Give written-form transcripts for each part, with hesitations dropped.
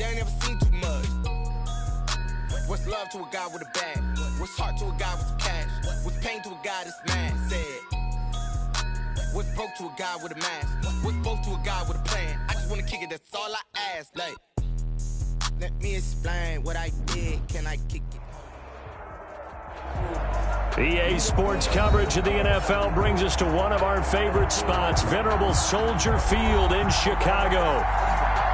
they ain't never seen too much. What's love to a guy with a bag? What's heart to a guy with some cash? What's pain to a guy that's mad? Said. What's broke to a guy with a mask? What's both to a guy with a plan? I just wanna kick it, that's all I ask. Like, let me explain what I did. Can I kick it? EA Sports coverage of the NFL brings us to one of our favorite spots, venerable Soldier Field in Chicago.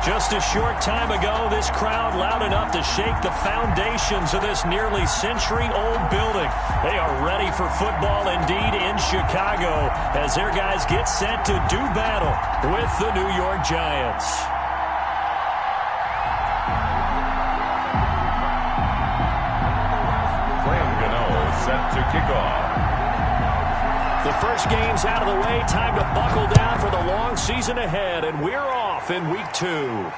Just a short time ago, this crowd loud enough to shake the foundations of this nearly century-old building. They are ready for football indeed in Chicago as their guys get set to do battle with the New York Giants. Set to kick off. The first game's out of the way. Time to buckle down for the long season ahead, and we're off in week 2.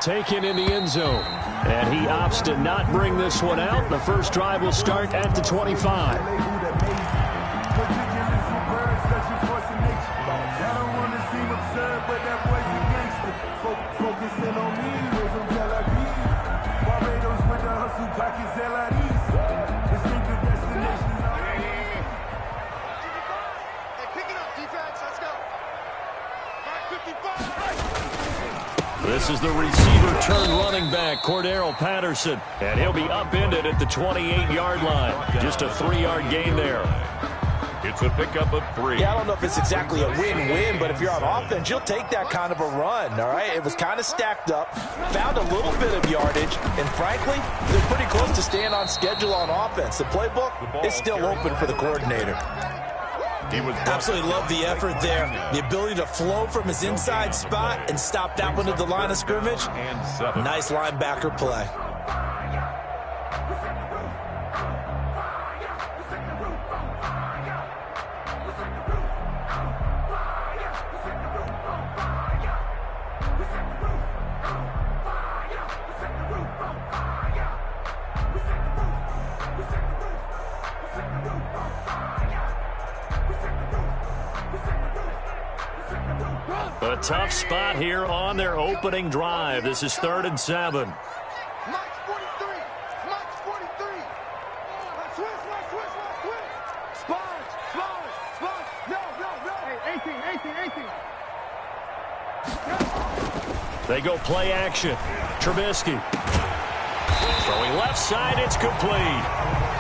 Taken in the end zone, and he opts to not bring this one out. The first drive will start at the 25. This is the receiver turn running back, Cordero Patterson, and he'll be upended at the 28-yard line. Just a 3-yard gain there. It's a pickup of 3. Yeah, I don't know if it's exactly a win-win, but if you're on offense, you'll take that kind of a run, all right? It was kind of stacked up, found a little bit of yardage, and frankly, they're pretty close to staying on schedule on offense. The playbook is still open for the coordinator. Absolutely love the effort there. The ability to flow from his inside spot and stop that one at the line of scrimmage. Nice linebacker play. A tough spot here on their opening drive. This is 3rd and 7. Mike's 43. Mike's 43. Switch. Sponge. No. Hey, 18. They go play action. Trubisky. Throwing left side, it's complete.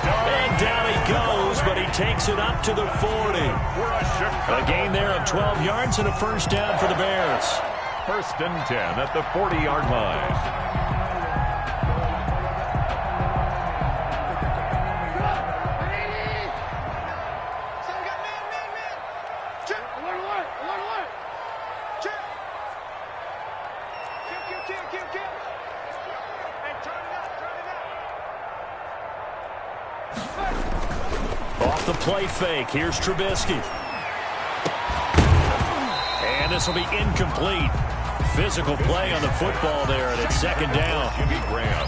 And down he goes, but he takes it up to the 40. A gain there of 12 yards and a first down for the Bears. 1st and 10 at the 40-yard line. Off the play fake, here's Trubisky. And this will be incomplete. Physical play on the football there, and it's 2nd down.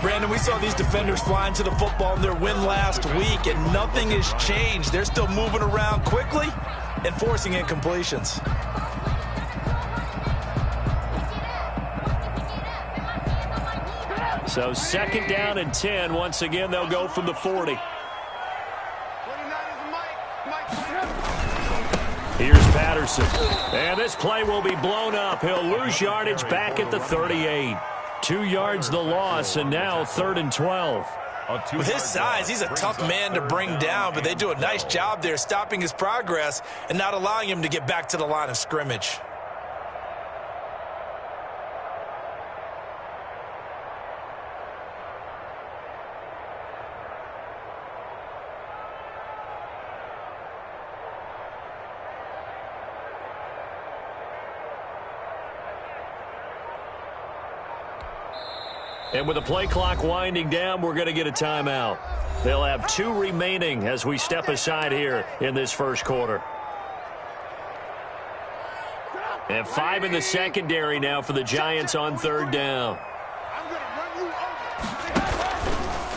Brandon, we saw these defenders flying to the football in their win last week, and nothing has changed. They're still moving around quickly and forcing incompletions. So 2nd down and 10. Once again, they'll go from the 40. Here's Patterson. And this play will be blown up. He'll lose yardage back at the 38. 2 yards the loss, and now 3rd and 12. With his size, he's a tough man to bring down, but they do a nice job there stopping his progress and not allowing him to get back to the line of scrimmage. And with the play clock winding down, we're going to get a timeout. They'll have 2 remaining as we step aside here in this first quarter. And 5 in the secondary now for the Giants on 3rd down.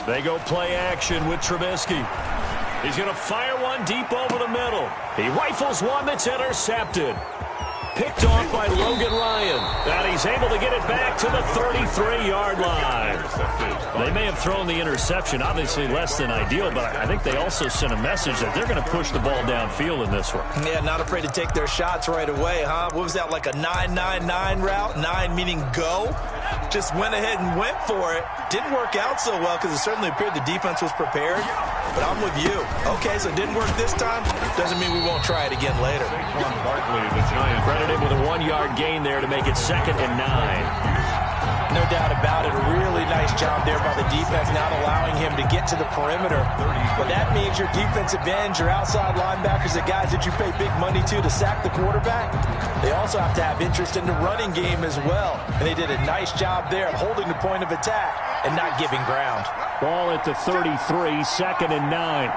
They go play action with Trubisky. He's going to fire one deep over the middle. He rifles one that's intercepted. picked off by Logan Ryan. And he's able to get it back to the 33-yard line. They may have thrown the interception, obviously less than ideal, but I think they also sent a message that they're going to push the ball downfield in this one. Yeah, not afraid to take their shots right away, huh? What was that, like a 9-9-9 route? 9 meaning go? Just went ahead and went for it. Didn't work out so well because it certainly appeared the defense was prepared. But I'm with you. Okay, so it didn't work this time. Doesn't mean we won't try it again later. Barkley, the Giants, Credited with a 1-yard gain there to make it 2nd and 9. No doubt about it. A really nice job there by the defense, not allowing him to get to the perimeter. But that means your defensive ends, your outside linebackers, the guys that you pay big money to sack the quarterback, they also have to have interest in the running game as well. And they did a nice job there of holding the point of attack and not giving ground. Ball at the 33, 2nd and 9.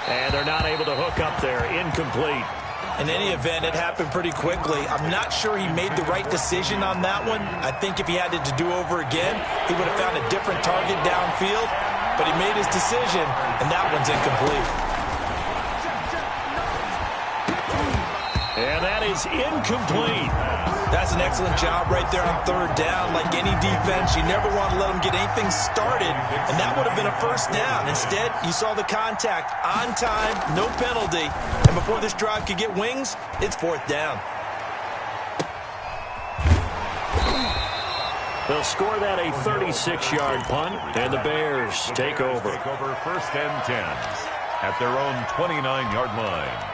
And they're not able to hook up there. Incomplete. In any event, it happened pretty quickly. I'm not sure he made the right decision on that one. I think if he had it to do over again, he would have found a different target downfield. But he made his decision, and that one's incomplete. And that is incomplete. That's an excellent job right there on 3rd down. Like any defense, you never want to let them get anything started, and that would have been a 1st down. Instead, you saw the contact on time, no penalty, and before this drive could get wings, it's 4th down. They'll score that a 36-yard punt, and the Bears take over. 1st and 10 at their own 29-yard line.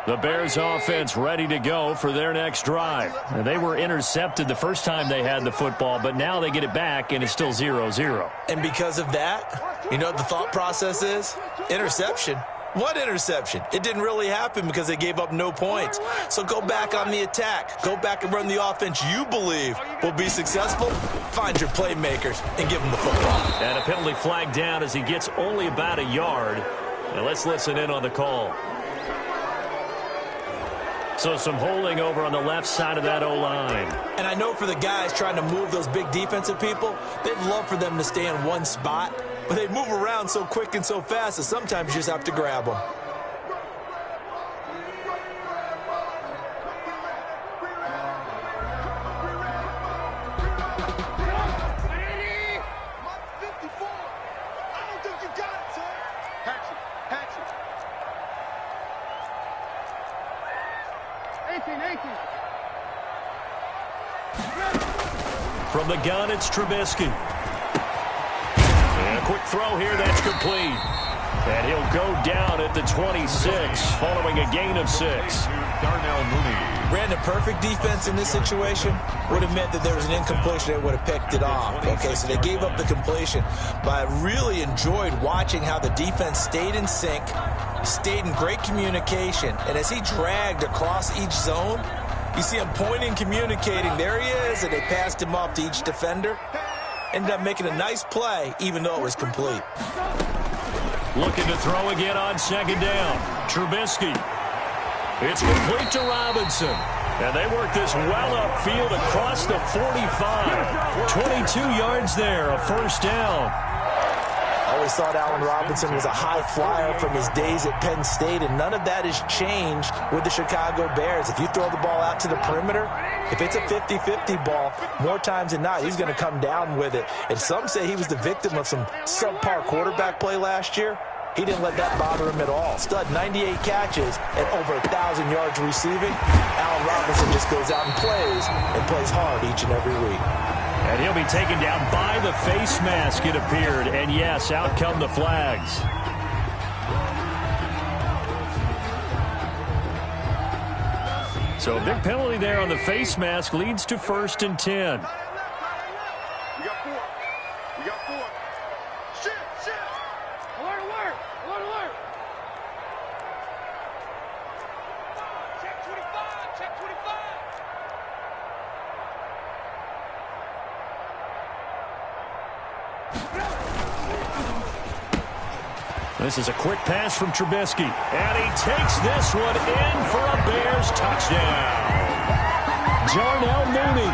The Bears offense ready to go for their next drive. And they were intercepted the first time they had the football, but now they get it back, and it's still 0-0. And because of that, you know what the thought process is? Interception. What interception? It didn't really happen because they gave up no points. So go back on the attack. Go back and run the offense you believe will be successful. Find your playmakers and give them the football. And a penalty flag down as he gets only about a yard. Now let's listen in on the call. So some holding over on the left side of that O-line. And I know for the guys trying to move those big defensive people, they'd love for them to stay in one spot. But they move around so quick and so fast that sometimes you just have to grab them. From the gun, it's Trubisky. And a quick throw here, that's complete. And he'll go down at the 26, following a gain of 6. Darnell Mooney. Ran a perfect defense in this situation. Would have meant that there was an incompletion. They would have picked it off. Okay, so they gave up the completion. But I really enjoyed watching how the defense stayed in sync, stayed in great communication. And as he dragged across each zone, you see him pointing, communicating. There he is, and they passed him off to each defender. Ended up making a nice play, even though it was complete. Looking to throw again on 2nd down. Trubisky. It's complete to Robinson. And they work this well upfield across the 45. 22 yards there, a 1st down. I always thought Allen Robinson was a high flyer from his days at Penn State, and none of that has changed with the Chicago Bears. If you throw the ball out to the perimeter, if it's a 50-50 ball, more times than not, he's going to come down with it. And some say he was the victim of some subpar quarterback play last year. He didn't let that bother him at all. Stud, 98 catches and over 1,000 yards receiving. Allen Robinson just goes out and plays hard each and every week. And he'll be taken down by the face mask, it appeared. And yes, out come the flags. So a big penalty there on the face mask leads to 1st and 10. We got 4. We got 4. Shit. Alert. Check 25. This is a quick pass from Trubisky. And he takes this one in for a Bears touchdown. Darnell Mooney.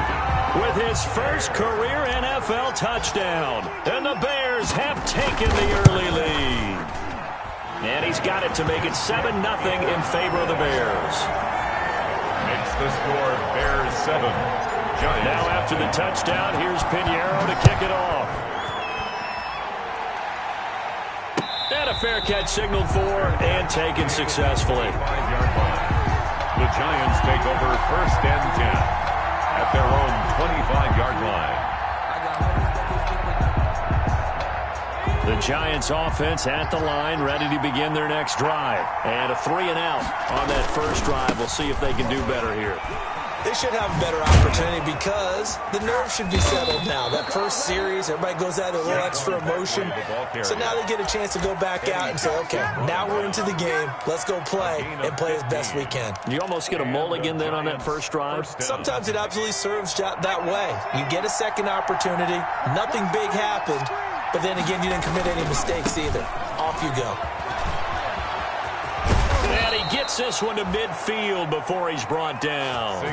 with his first career NFL touchdown. And the Bears have taken the early lead. And he's got it to make it 7-0 in favor of the Bears. Makes the score Bears 7. Giants. Now after the touchdown, here's Pinheiro to kick it off. And a fair catch signaled for and taken successfully. 5-yard line. The Giants take over 1st and 10 at their own 25-yard line. The Giants offense at the line, ready to begin their next drive. And a 3-and-out on that first drive. We'll see if they can do better here. They should have a better opportunity because the nerves should be settled now. That first series, everybody goes out a little extra emotion. So now they get a chance to go back out and say, okay, now we're into the game. Let's go play and play as best we can. You almost get a mulligan then on that first drive? Sometimes it absolutely serves that way. You get a second opportunity. Nothing big happened. But then again, you didn't commit any mistakes either. Off you go. And he gets this one to midfield before he's brought down.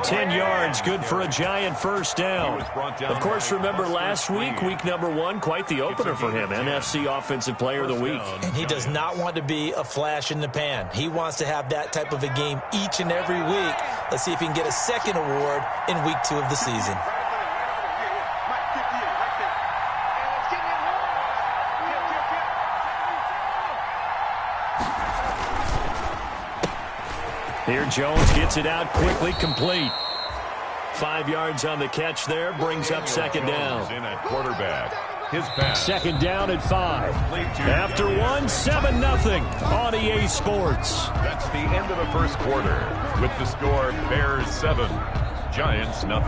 10 yards, good for a Giant first down. Of course, remember last week, week number 1, quite the opener for him. NFC Offensive Player of the Week. And he does not want to be a flash in the pan. He wants to have that type of a game each and every week. Let's see if he can get a second award in week 2 of the season. Here Jones gets it out quickly, complete. 5 yards on the catch there, brings up second down. In at quarterback. His pass. Second down at 5. After 1, 7-0 on EA Sports. That's the end of the first quarter with the score Bears 7, Giants 0.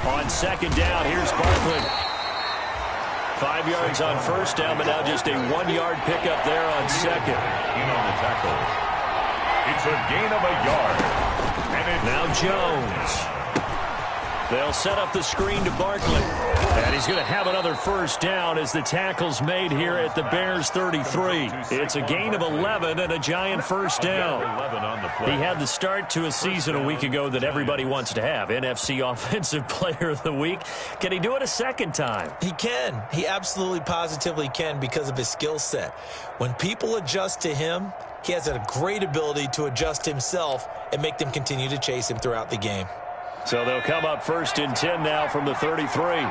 On second down, here's Barkley. 5 yards on first down, but now just a 1-yard pickup there on second. In on the tackle. It's a gain of a yard. And it's now Jones. They'll set up the screen to Barkley. And he's going to have another first down as the tackle's made here at the Bears 33. It's a gain of 11 and a Giant first down. He had the start to a season a week ago that everybody wants to have. NFC Offensive Player of the Week. Can he do it a second time? He can. He absolutely positively can because of his skill set. When people adjust to him, he has a great ability to adjust himself and make them continue to chase him throughout the game. So they'll come up 1st and 10 now from the 33.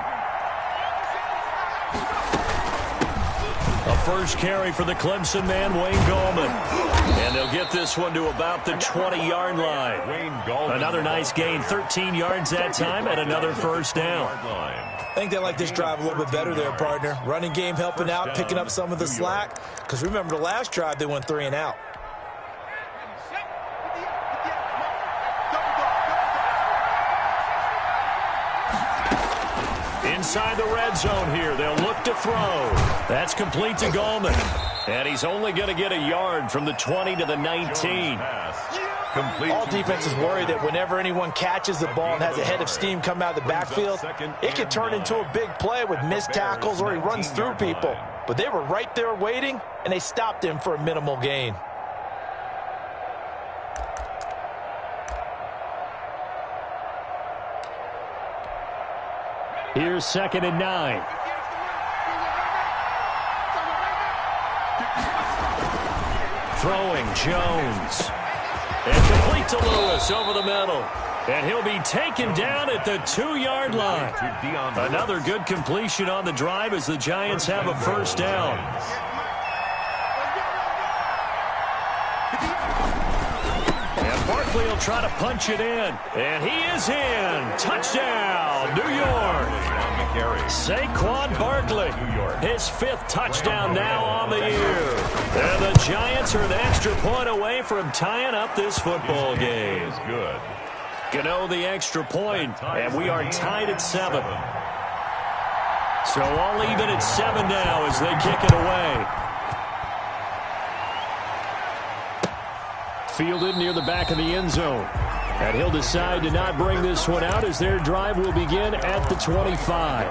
A first carry for the Clemson man, Wayne Gallman. And they'll get this one to about the 20-yard line. Another nice gain, 13 yards that time, and another first down. I think they like this drive a little bit better there, partner. Running game helping out, picking up some of the slack. Because remember the last drive, they went 3-and-out. Inside the red zone here, they'll look to throw. That's complete to Gallman. And he's only going to get a yard from the 20 to the 19. All defenses worry that whenever anyone catches the ball and has a head of steam come out of the backfield, it can turn into a big play with missed tackles or he runs through people. But they were right there waiting, and they stopped him for a minimal gain. Here's 2nd and 9. Throwing Jones. And complete to Lewis over the middle. And he'll be taken down at the 2-yard line. Another good completion on the drive as the Giants have a first down. And Barkley will try to punch it in. And he is in. Touchdown, New York. Saquon Barkley, his 5th touchdown now on the year. And the Giants are an extra point away from tying up this football game. Good. Gano the extra point, and we are tied at 7. So all even at 7 now as they kick it away. Fielded near the back of the end zone. And he'll decide to not bring this one out as their drive will begin at the 25.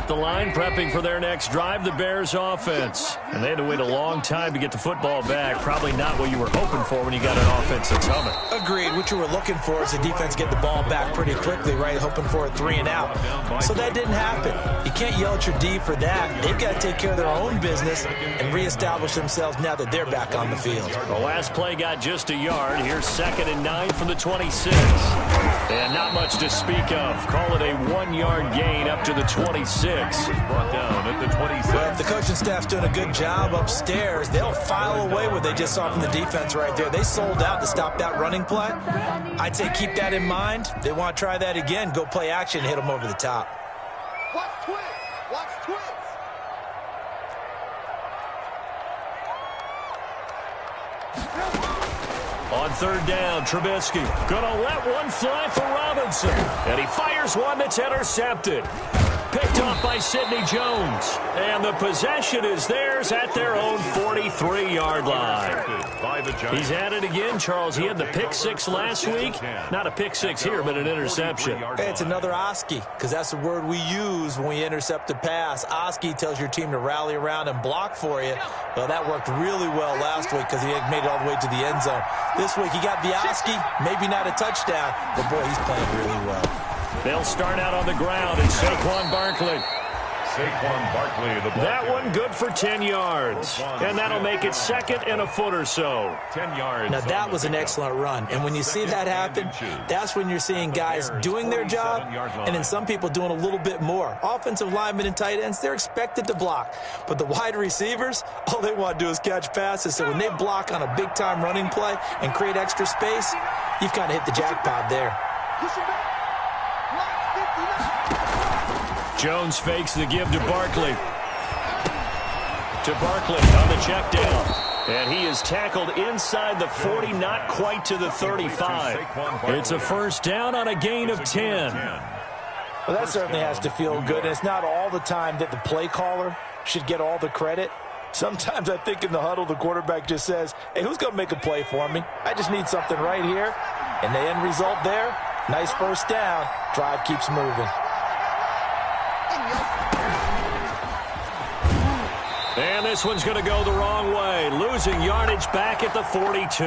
at the line, prepping for their next drive, the Bears offense. And they had to wait a long time to get the football back. Probably not what you were hoping for when you got an offense that's humming. Agreed. What you were looking for is the defense get the ball back pretty quickly, right? Hoping for a 3-and-out. So that didn't happen. You can't yell at your D for that. They've got to take care of their own business and reestablish themselves now that they're back on the field. The last play got just a yard. Here's 2nd and 9 from the 26. And not much to speak of. Call it a 1-yard gain up to the 26. Brought down at the 26. Well, if the coaching staff's doing a good job upstairs, they'll file away what they just saw from the defense right there. They sold out to stop that running play. I'd say keep that in mind. They want to try that again. Go play action and hit them over the top. Watch twins. Watch twins. On 3rd down, Trubisky gonna let one fly for Robinson. And he fires one that's intercepted. Picked off by Sidney Jones. And the possession is theirs at their own 43-yard line. He's at it again, Charles. He had the pick 6 last week. Not a pick 6 here, but an interception. Hey, it's another Oski, because that's the word we use when we intercept a pass. Oski tells your team to rally around and block for you. Well, that worked really well last week because he made it all the way to the end zone. This week he got the Oski, maybe not a touchdown, but boy, he's playing really well. They'll start out on the ground, and Saquon Barkley. Saquon Barkley, the ball That carrier. one good for 10 yards. And that'll make it 2nd and a foot or so. 10 yards. Now, that was an excellent run. And when you see that happen, that's when you're seeing guys doing their job and then some people doing a little bit more. Offensive linemen and tight ends, they're expected to block. But the wide receivers, all they want to do is catch passes. So when they block on a big-time running play and create extra space, you've kind of hit the jackpot there. Jones fakes the give to Barkley. To Barkley on the check down. And he is tackled inside the 40, not quite to the 35. It's a 1st down on a gain of 10. Well, that certainly has to feel good. And it's not all the time that the play caller should get all the credit. Sometimes I think in the huddle, the quarterback just says, hey, who's going to make a play for me? I just need something right here. And the end result there, nice 1st down. Drive keeps moving. And this one's going to go the wrong way. Losing yardage back at the 42.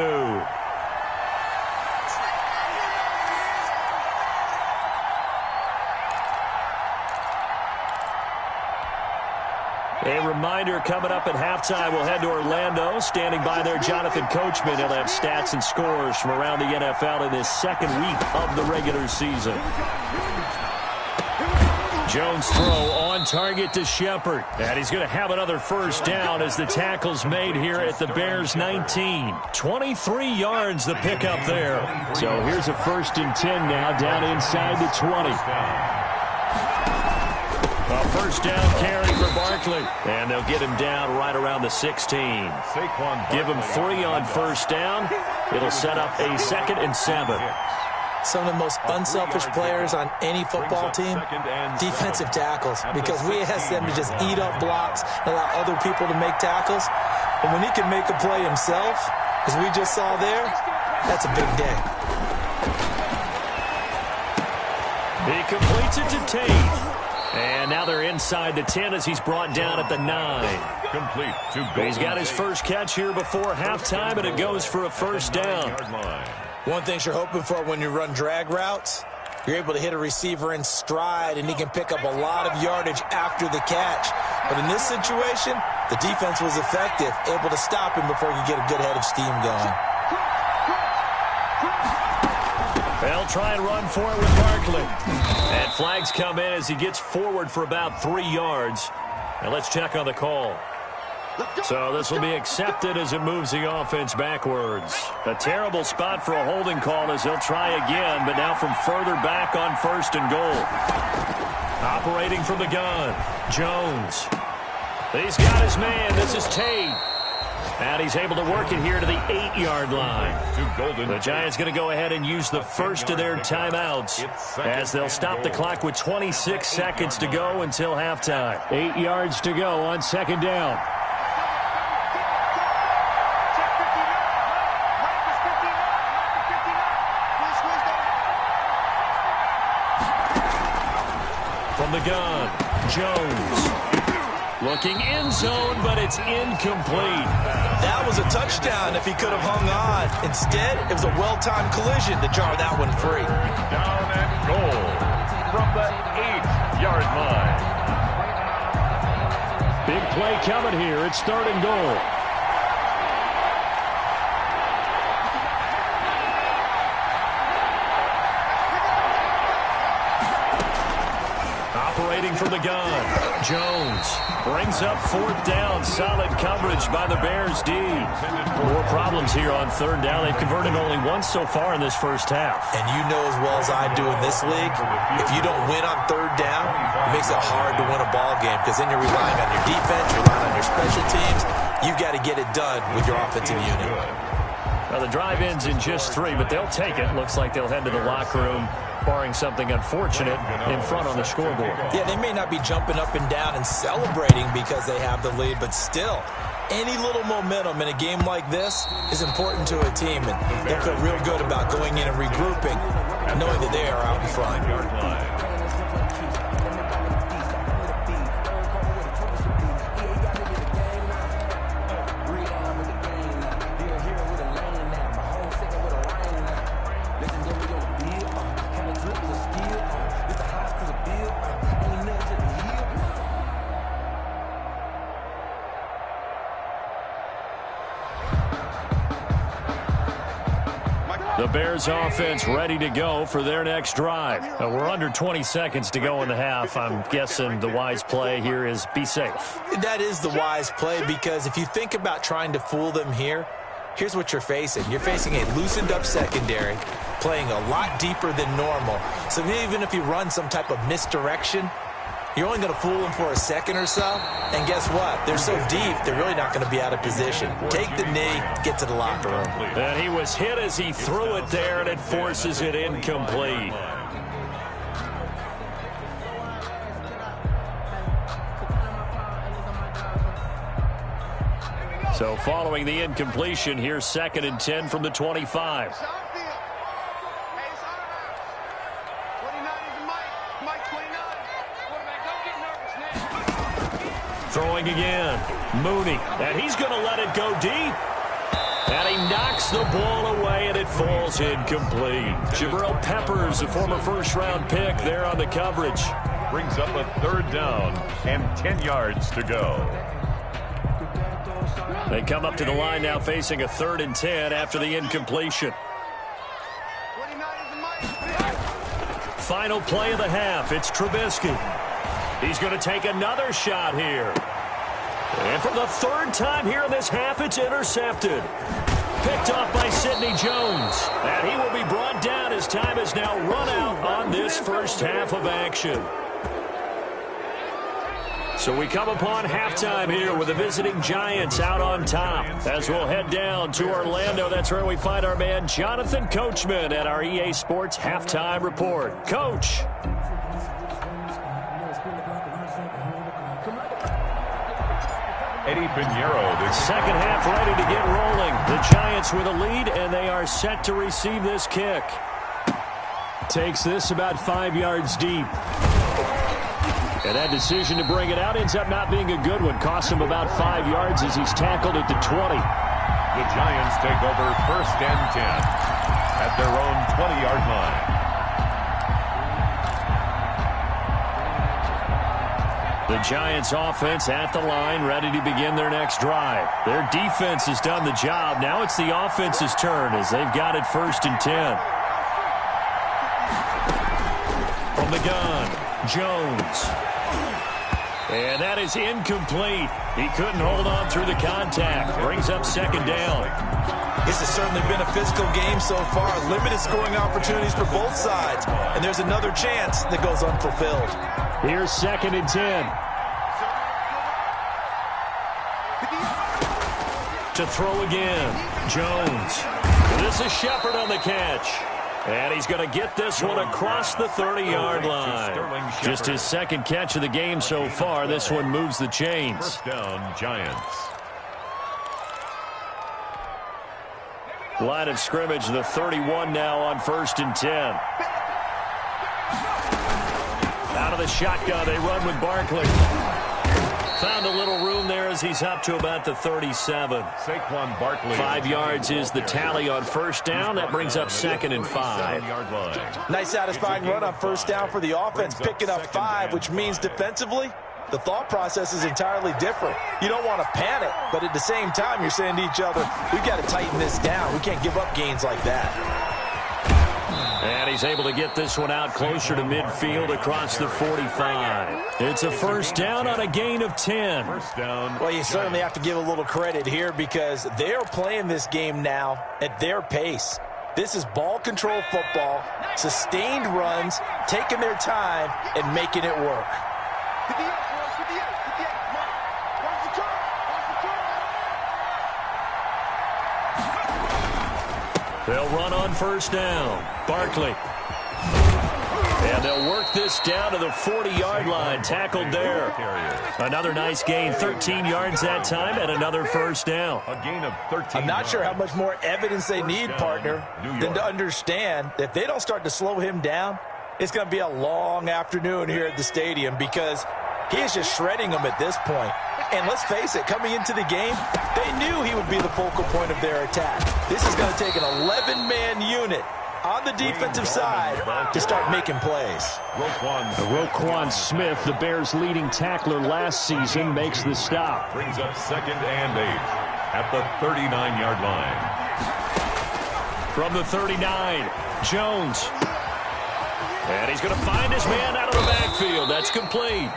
A reminder coming up at halftime, we'll head to Orlando. Standing by there, Jonathan Coachman. He'll have stats and scores from around the NFL in this 2nd week of the regular season. Jones throw on target to Shepard. And he's going to have another 1st down as the tackle's made here at the Bears 19. 23 yards the pickup there. So here's a 1st and 10 now down inside the 20. A 1st down carry for Barkley. And they'll get him down right around the 16. Give him 3 on 1st down. It'll set up a 2nd and 7. Some of the most unselfish players on any football team, defensive tackles, because we ask them to just eat up blocks and allow other people to make tackles. And when he can make a play himself, as we just saw there, that's a big day. He completes it to Tate. And now they're inside the 10 as he's brought down at the 9. Complete to He's got his first catch here before halftime, and it goes for a 1st down. One thing you're hoping for when you run drag routes, you're able to hit a receiver in stride, and he can pick up a lot of yardage after the catch. But in this situation, the defense was effective, able to stop him before he could get a good head of steam going. They'll try and run for it with Barkley. And flags come in as he gets forward for about 3 yards. And let's check on the call. So this will be accepted as it moves the offense backwards. A terrible spot for a holding call as they'll try again, but now from further back on 1st and goal. Operating from the gun, Jones. He's got his man. This is Tate. And he's able to work it here to the 8-yard line. The Giants going to go ahead and use the first of their timeouts as they'll stop the clock with 26 seconds to go until halftime. 8 yards to go on 2nd down. From the gun, Jones. Looking end zone, but it's incomplete. That was a touchdown if he could have hung on. Instead, it was a well-timed collision to jar that one free. Down and goal from the 8-yard line. Big play coming here. It's 3rd and goal. Operating from the gun, Jones brings up 4th down. Solid coverage by the Bears D. More problems here on 3rd down. They've converted only once so far in this first half. And you know as well as I do in this league, if you don't win on 3rd down, it makes it hard to win a ball game because then you're relying on your defense, you're relying on your special teams. You've got to get it done with your offensive unit. Well, the drive ends in just 3, but they'll take it. Looks like they'll head to the locker room, barring something unfortunate in front on the scoreboard. Yeah, they may not be jumping up and down and celebrating because they have the lead, but still, any little momentum in a game like this is important to a team, and they feel real good about going in and regrouping, knowing that they are out in front. The Bears offense ready to go for their next drive. We're under 20 seconds to go in the half. I'm guessing the wise play here is be safe. That is the wise play because if you think about trying to fool them here, here's what you're facing. You're facing a loosened up secondary, playing a lot deeper than normal. So even if you run some type of misdirection, you're only going to fool them for a second or so. And guess what? They're so deep, they're really not going to be out of position. Take the knee, get to the locker room. And he was hit as he threw it there, and it forces it incomplete. So following the incompletion, here's 2nd and 10 from the 25. Throwing again, Mooney, and he's going to let it go deep. And he knocks the ball away, and it falls incomplete. Jabril Peppers, a former first-round pick, there on the coverage. Brings up a 3rd down and 10 yards to go. They come up to the line now facing a 3rd and 10 after the incompletion. Final play of the half, it's Trubisky. He's going to take another shot here. And for the 3rd time here in this half, it's intercepted. Picked off by Sidney Jones. And he will be brought down as time has now run out on this first half of action. So we come upon halftime here with the visiting Giants out on top. As we'll head down to Orlando, that's where we find our man Jonathan Coachman at our EA Sports Halftime Report. Coach. Eddie Pinheiro. The second half ready to get rolling. The Giants with a lead, and they are set to receive this kick. Takes this about 5 yards deep. And that decision to bring it out ends up not being a good one. Costs him about 5 yards as he's tackled at the 20. The Giants take over 1st and 10 at their own 20-yard line. The Giants offense at the line, ready to begin their next drive. Their defense has done the job. Now it's the offense's turn as they've got it 1st and 10. From the gun, Jones. And that is incomplete. He couldn't hold on through the contact. Brings up 2nd down. This has certainly been a physical game so far. Limited scoring opportunities for both sides. And there's another chance that goes unfulfilled. Here's 2nd and 10. To throw again, Jones. This is Shepard on the catch. And he's going to get this one across the 30-yard line. Just his 2nd catch of the game so far. This one moves the chains. 1st down, Giants. Line of scrimmage, the 31 now on 1st and 10. Out of the shotgun. They run with Barkley. Found a little room there as he's up to about the 37. Saquon Barkley. 5 yards is the tally on first down. That brings up 2nd and 5. Nice satisfying run on first down for the offense, picking up 5, which means defensively, the thought process is entirely different. You don't want to panic, but at the same time, you're saying to each other, we've got to tighten this down. We can't give up gains like that. And he's able to get this one out closer to midfield across the 45. It's a first down on a gain of 10. First down. Well, you certainly have to give a little credit here because they are playing this game now at their pace. This is ball control football, sustained runs, taking their time, and making it work. They'll run on first down. Barkley. And they'll work this down to the 40-yard line. Tackled there. Another nice gain. 13 yards that time and another first down. A gain of 13. I'm not sure how much more evidence they need, partner, than to understand that if they don't start to slow him down, it's going to be a long afternoon here at the stadium because he is just shredding them at this point. And let's face it, coming into the game, they knew he would be the focal point of their attack. This is going to take an 11-man unit on the defensive side to start making plays. Roquan Smith, the Bears' leading tackler last season, makes the stop. Brings up 2nd and 8 at the 39-yard line. From the 39, Jones. And he's going to find his man out of the backfield. That's complete.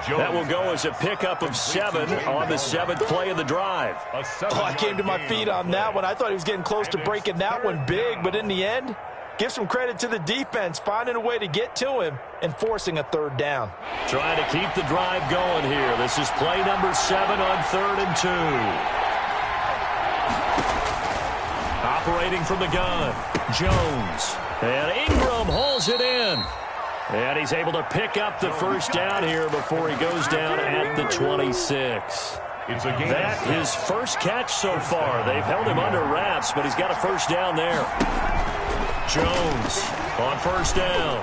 That will go as a pickup of 7 on the 7th play of the drive. Oh, I came to my feet on that one. I thought he was getting close to breaking that one big, but in the end, give some credit to the defense, finding a way to get to him and forcing a 3rd down. Trying to keep the drive going here. This is play number 7 on 3rd and 2. Operating from the gun, Jones. And Ingram hauls it in. And he's able to pick up the first down here before he goes down at the 26. That his first catch so far. They've held him under wraps, but he's got a first down there. Jones on first down.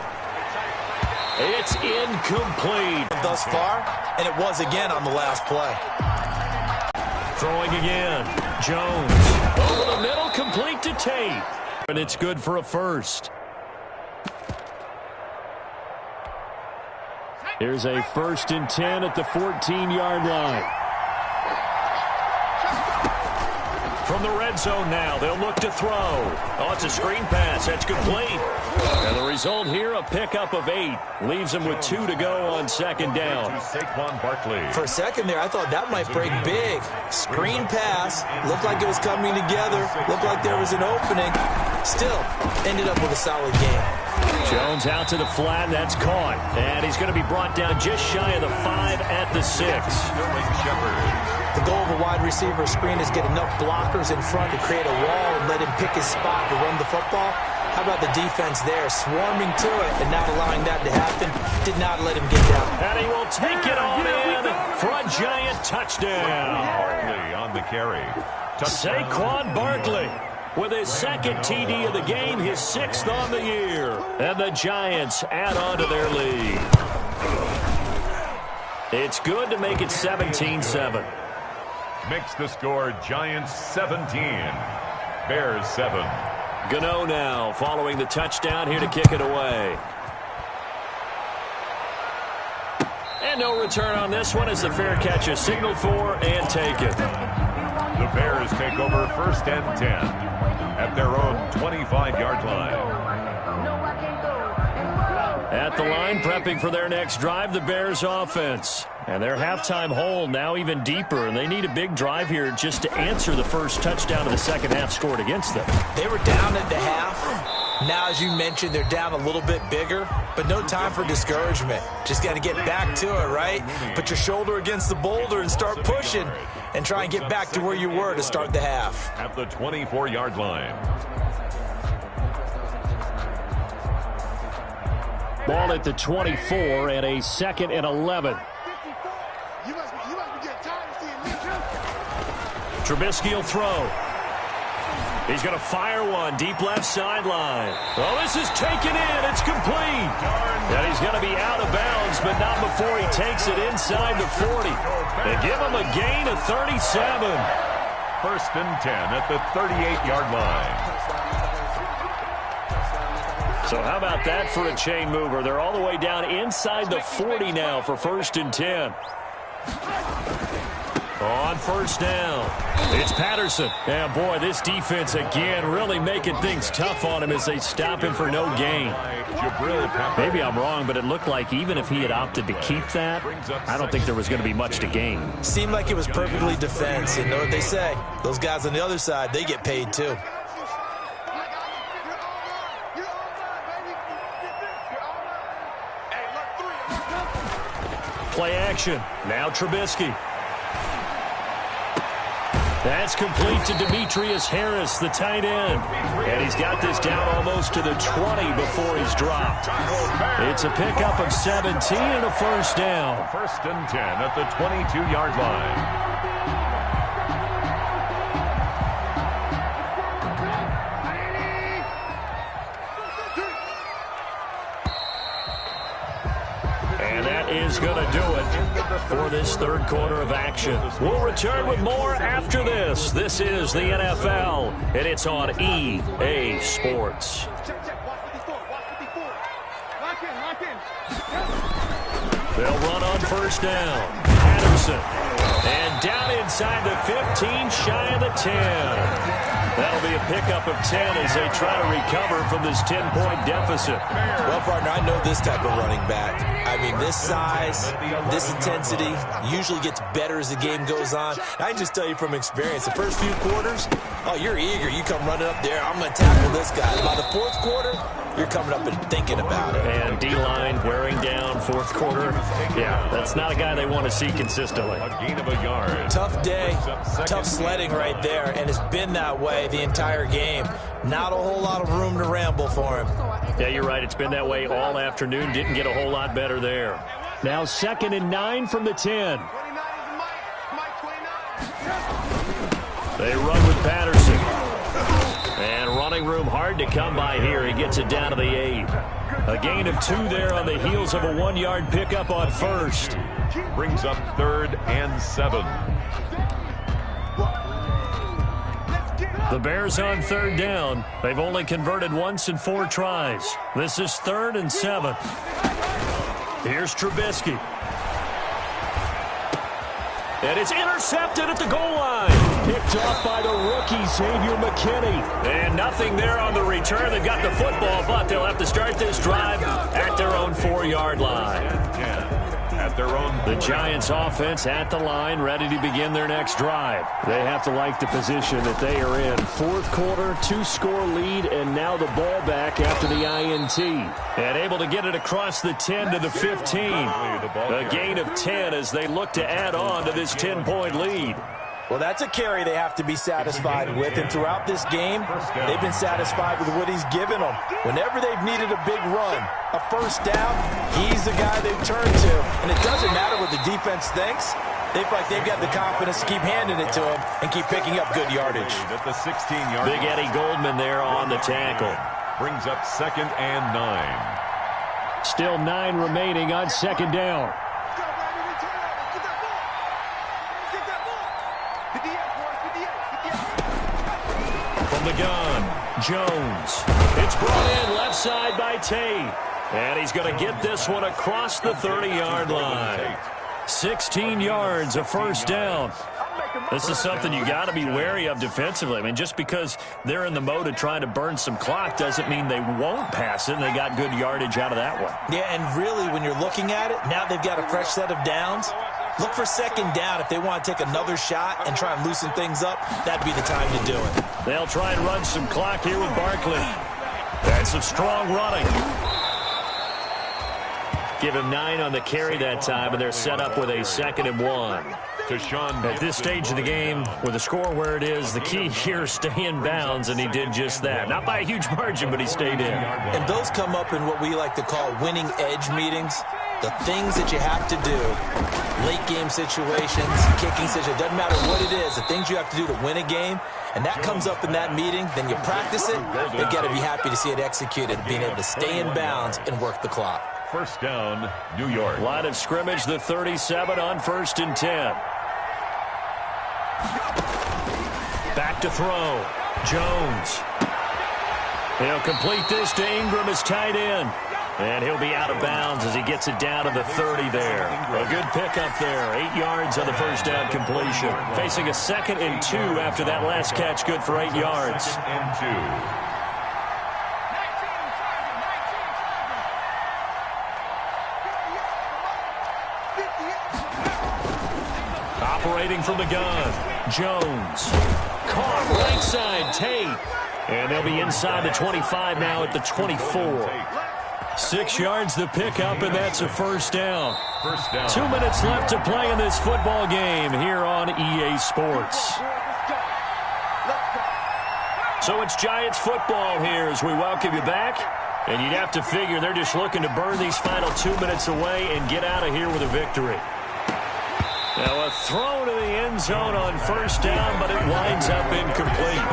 It's incomplete thus far, and it was again on the last play. Throwing again. Jones over the middle, complete to Tate. And it's good for a first. Here's a 1st and 10 at the 14-yard line. From the red zone now, they'll look to throw. Oh, it's a screen pass. That's complete. And the result here, a pickup of 8. Leaves them with 2 to go on 2nd down. Saquon Barkley. For a second there, I thought that might break big. Screen pass. Looked like it was coming together. Looked like there was an opening. Still, ended up with a solid game. Jones out to the flat. That's caught. And he's going to be brought down just shy of the 5 at the 6. The goal of a wide receiver screen is get enough blockers in front to create a wall and let him pick his spot to run the football. How about the defense there, swarming to it and not allowing that to happen? Did not let him get down. And he will take it on in for a giant touchdown. Barkley on the carry. Saquon Barkley with his 2nd TD of the game, his 6th on the year. And the Giants add on to their lead. It's good to make it 17-7. Makes the score Giants 17, Bears 7. Gano now following the touchdown here to kick it away. And no return on this one as the fair catch is signaled for and taken. The Bears take over 1st and 10 at their own 25-yard line. At the line, prepping for their next drive, the Bears offense. And their halftime hole now even deeper, and they need a big drive here just to answer the first touchdown of the second half scored against them. They were down at the half. Now, as you mentioned, they're down a little bit bigger, but no time for discouragement. Just got to get back to it, right? Put your shoulder against the boulder and start pushing and try and get back to where you were to start the half. At the 24-yard line. Ball at the 24 and a 2nd and 11. Trubisky will throw. He's going to fire one deep left sideline. Oh, this is taken in. It's complete. And he's going to be out of bounds, but not before he takes it inside the 40. They give him a gain of 37. First and 10 at the 38-yard line. So how about that for a chain mover? They're all the way down inside the 40 now for first and 10. On first down, it's Patterson. And boy, this defense again really making things tough on him as they stop him for no gain. Maybe I'm wrong, but it looked like even if he had opted to keep that, I don't think there was going to be much to gain. Seemed like it was perfectly defense. And you know what they say? Those guys on the other side, they get paid too. Play action. Now Trubisky. That's complete to Demetrius Harris, the tight end. And he's got this down almost to the 20 before he's dropped. It's a pickup of 17 and a first down. First and 10 at the 22-yard line. Is going to do it for this third quarter of action. We'll return with more after this. This is the NFL, and it's on EA Sports. They'll run on first down. Patterson. And down inside the 15, shy of the 10. That'll be a pickup of 10 as they try to recover from this 10-point deficit. Well, partner, I know this type of running back. I mean, this size, this intensity usually gets better as the game goes on. I can just tell you from experience, the first few quarters, oh, you're eager. You come running up there, I'm going to tackle this guy. By the fourth quarter, you're coming up and thinking about it. And D-line wearing down fourth quarter. Yeah, that's not a guy they want to see consistently. A gain of a yard. Tough day, tough sledding right there, and it's been that way the entire game. Not a whole lot of room to ramble for him. Yeah, you're right. It's been that way all afternoon. Didn't get a whole lot better there. Now 2nd and 9 from the 10. They run with Patterson. And running room hard to come by here. He gets it down to the 8. A gain of 2 there on the heels of a 1-yard pickup on first. Brings up 3rd and 7. The Bears on 3rd down. They've only converted once in 4 tries. This is 3rd and 7. Here's Trubisky. And it's intercepted at the goal line. Picked off by the rookie, Xavier McKinney. And nothing there on the return. They've got the football, but they'll have to start this drive at their own 4-yard line. At their own. The Giants offense at the line, ready to begin their next drive. They have to like the position that they are in. Fourth quarter, 2-score lead, and now the ball back after the INT. And able to get it across the 10 to the 15. A gain of 10 as they look to add on to this 10-point lead. Well, that's a carry they have to be satisfied with, and throughout this game, they've been satisfied with what he's given them. Whenever they've needed a big run, a first down, he's the guy they've turned to. And it doesn't matter what the defense thinks. They feel like they've got the confidence to keep handing it to him and keep picking up good yardage. At the 16-yard Big Eddie Goldman there on the tackle. Brings up 2nd and 9. Still 9 remaining on 2nd down. From the gun, Jones. It's brought in left side by Tate. And he's going to get this one across the 30-yard line. 16 yards, a first down. This is something you got to be wary of defensively. I mean, just because they're in the mode of trying to burn some clock doesn't mean they won't pass it. And they got good yardage out of that one. Yeah, and really, when you're looking at it, now they've got a fresh set of downs. Look for 2nd down. If they want to take another shot and try and loosen things up, that'd be the time to do it. They'll try and run some clock here with Barkley. That's some strong running. Give him 9 on the carry that time, and they're set up with a 2nd and 1. At this stage of the game, with the score where it is, the key here is stay in bounds, and he did just that. Not by a huge margin, but he stayed in. And those come up in what we like to call winning edge meetings. the things that you have to do, late game situations, kicking situations, doesn't matter what it is, the things you have to do to win a game, and that comes up in that meeting, then you practice it, you've got to be happy to see it executed, being able to stay in bounds and work the clock. First down, New York. Line of scrimmage, the 37 on 1st and 10. Back to throw. Jones. He'll complete this to Ingram, his tight end. And he'll be out of bounds as he gets it down to the 30 there. A good pickup there. 8 yards on the first down completion. Facing a 2nd and 2 after that last catch. Good for 8 yards. 2nd and 2. Operating from the gun, Jones. Caught right side, Tate. And they'll be inside the 25 now at the 24. 6 yards the pickup, and that's a first down. 2 minutes left to play in this football game here on EA Sports. So it's Giants football here as we welcome you back. And you'd have to figure they're just looking to burn these final 2 minutes away and get out of here with a victory. Now a throw to the end zone on first down, but it winds up incomplete.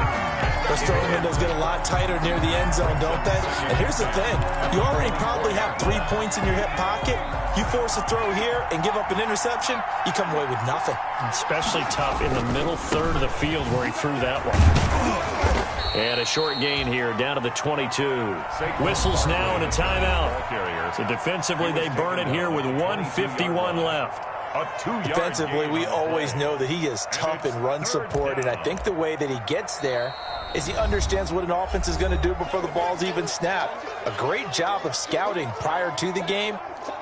Those throwing windows get a lot tighter near the end zone, don't they? And here's the thing. You already probably have 3 points in your hip pocket. You force a throw here and give up an interception, you come away with nothing. Especially tough in the middle third of the field where he threw that one. And a short gain here down to the 22. Whistles now and a timeout. So defensively they burn it here with 1:51 left. Defensively, we always know that he is tough in run support, and I think the way that he gets there is he understands what an offense is going to do before the ball's even snapped. A great job of scouting prior to the game,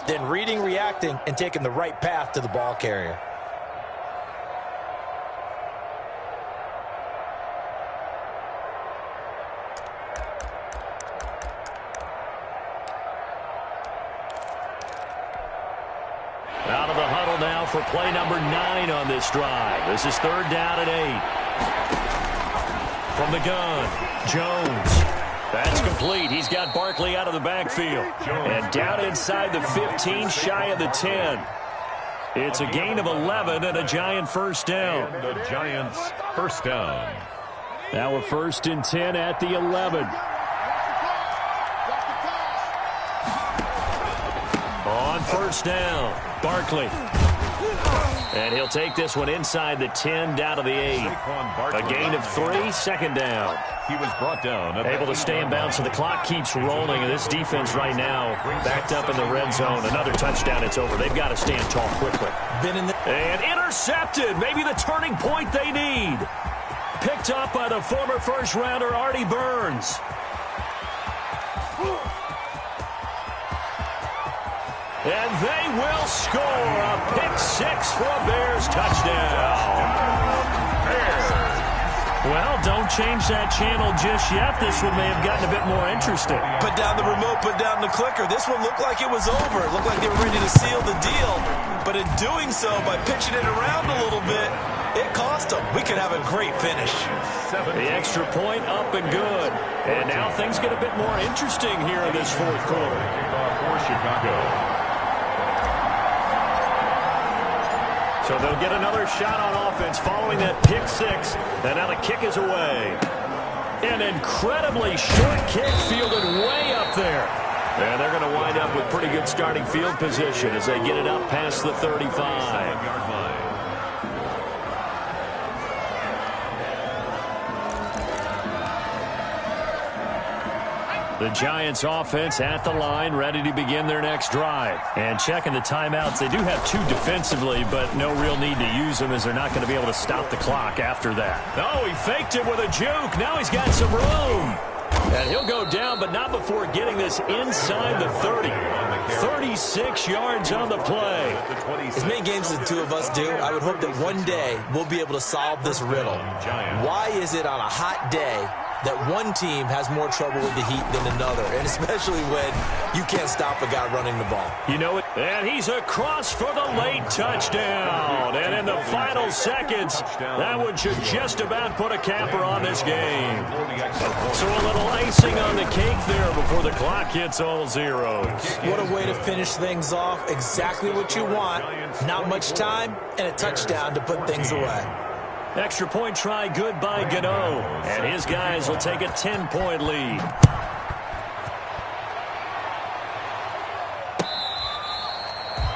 then reading, reacting, and taking the right path to the ball carrier. Out of the huddle now for play number 9 on this drive. This is 3rd down and 8. From the gun, Jones. That's complete. He's got Barkley out of the backfield. And down inside the 15, shy of the 10. It's a gain of 11 and a Giant first down. The Giants first down. Now a 1st and 10 at the 11. On first down, Barkley. And he'll take this one inside the 10 down to the 8. A gain of 3, 2nd down. He was brought down. Able to stay in bounds, so the clock keeps rolling. And this defense right now backed up in the red zone. Another touchdown, it's over. They've got to stand tall quickly. And intercepted. Maybe the turning point they need. Picked up by the former first-rounder Artie Burns. And they will score a pick-6 for a Bears touchdown. Well, don't change that channel just yet. This one may have gotten a bit more interesting. Put down the remote, put down the clicker. This one looked like it was over. It looked like they were ready to seal the deal. But in doing so, by pitching it around a little bit, it cost them. We could have a great finish. The extra point up and good. And now things get a bit more interesting here in this 4th quarter. Kickoff for Chicago. So they'll get another shot on offense following that pick-6. And now the kick is away. An incredibly short kick fielded way up there. And they're going to wind up with pretty good starting field position as they get it up past the 35. The Giants offense at the line, ready to begin their next drive. And checking the timeouts, they do have 2 defensively, but no real need to use them as they're not going to be able to stop the clock after that. Oh, he faked it with a juke. Now he's got some room. And he'll go down, but not before getting this inside the 30. 36 yards on the play. As many games as the two of us do, I would hope that one day we'll be able to solve this riddle. Why is it on a hot day that one team has more trouble with the heat than another, and especially when you can't stop a guy running the ball. You know it. And he's across for the late touchdown. And in the final seconds, that one should just about put a capper on this game. So a little icing on the cake there before the clock hits all zeros. What a way to finish things off. Exactly what you want. Not much time and a touchdown to put things away. Extra point try good by Gano. And his guys will take a 10-point lead.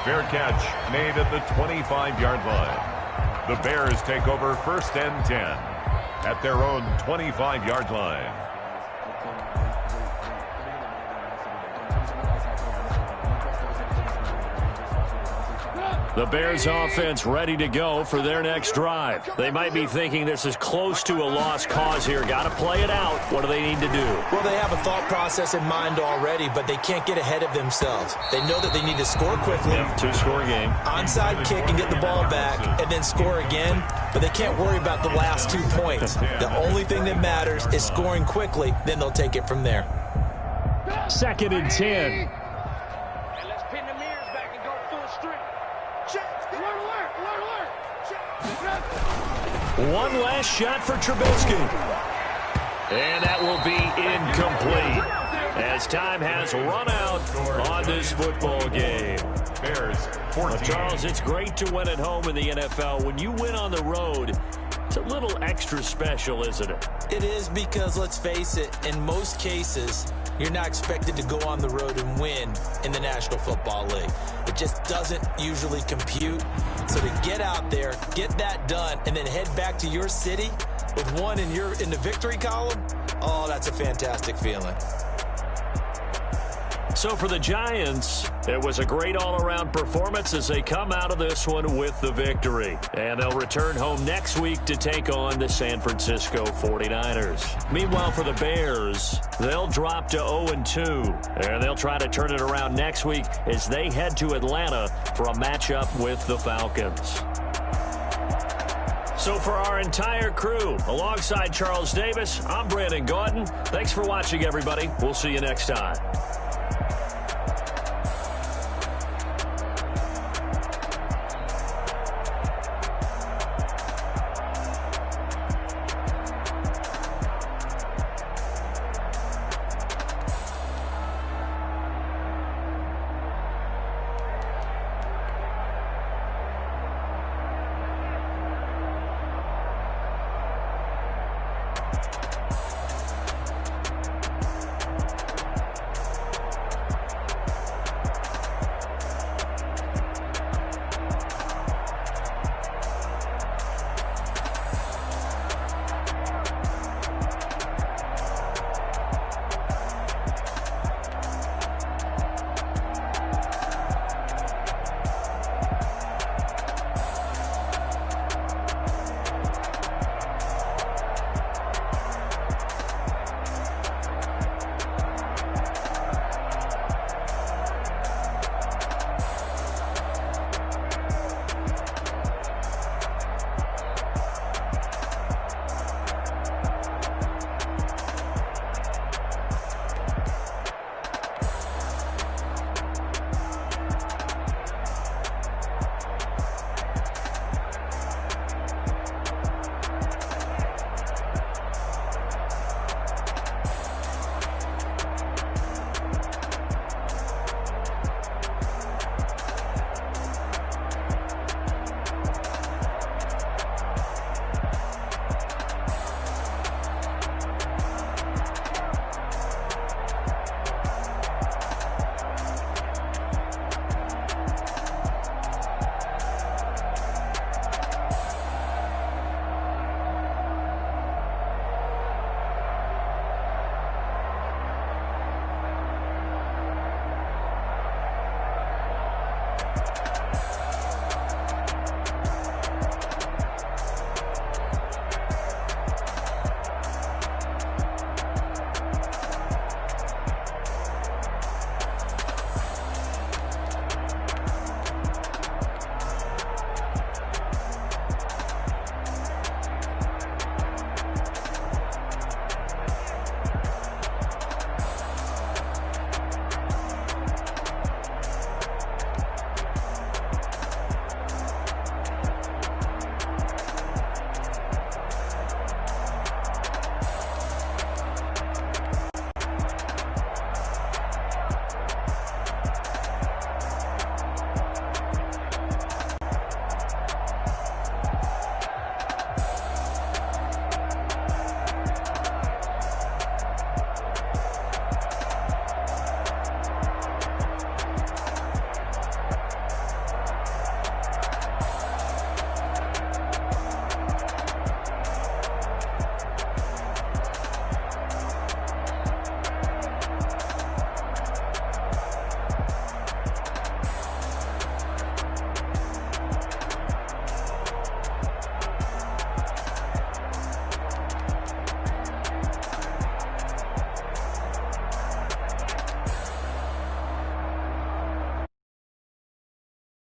Fair catch made at the 25-yard line. The Bears take over 1st and 10 at their own 25-yard line. The Bears offense ready to go for their next drive. They might be thinking this is close to a lost cause here. Got to play it out. What do they need to do? Well, they have a thought process in mind already, but they can't get ahead of themselves. They know that they need to score quickly. Yep, two-score game. Onside kick and get the ball back and then score again, but they can't worry about the last 2 points. The only thing that matters is scoring quickly, then they'll take it from there. 2nd and 10. One last shot for Trubisky. And that will be incomplete as time has run out on this football game. Bears 14. Charles, it's great to win at home in the NFL. When you win on the road, it's a little extra special, isn't it? It is, because let's face it, in most cases, you're not expected to go on the road and win in the National Football League. It just doesn't usually compute. So to get out there, get that done, and then head back to your city with one in the victory column, oh, that's a fantastic feeling. So for the Giants, it was a great all-around performance as they come out of this one with the victory. And they'll return home next week to take on the San Francisco 49ers. Meanwhile, for the Bears, they'll drop to 0-2. And they'll try to turn it around next week as they head to Atlanta for a matchup with the Falcons. So for our entire crew, alongside Charles Davis, I'm Brandon Gaudin. Thanks for watching, everybody. We'll see you next time.